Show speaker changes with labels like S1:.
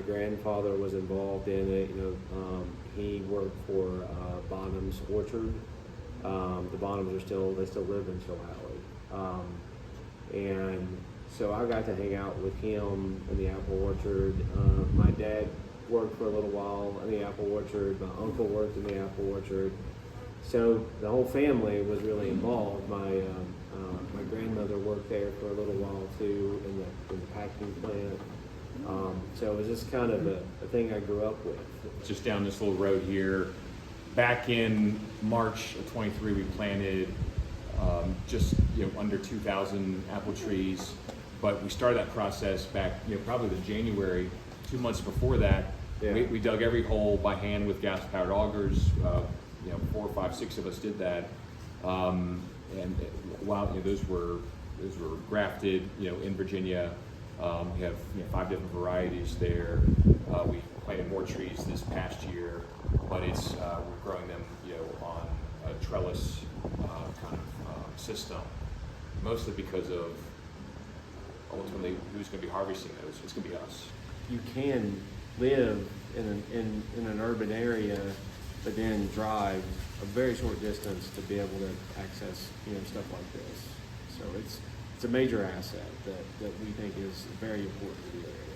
S1: my grandfather was involved in it. He worked for Bonham's Orchard. The Bonhams they still live in Chilhowie. And so I got to hang out with him in the apple orchard. My dad worked for a little while in the apple orchard. My uncle worked in the apple orchard. So the whole family was really involved. My grandmother worked there for a little while too in the packing plant. So it was just kind of a thing I grew up with.
S2: Just down this little road here. Back in March of 23, we planted just under 2,000 apple trees. But we started that process back, probably the January. 2 months before that,
S1: Yeah.
S2: we dug every hole by hand with gas-powered augers. 4, 5, 6 of us did that. And while those were grafted, in Virginia. We have 5 different varieties there. We planted more trees this past year, but we're growing them, on a trellis kind of system, mostly because of ultimately who's going to be harvesting those. It's going to be us.
S1: You can live in an urban area, but then drive a very short distance to be able to access stuff like this. So it's a major asset that we think is very important to the area.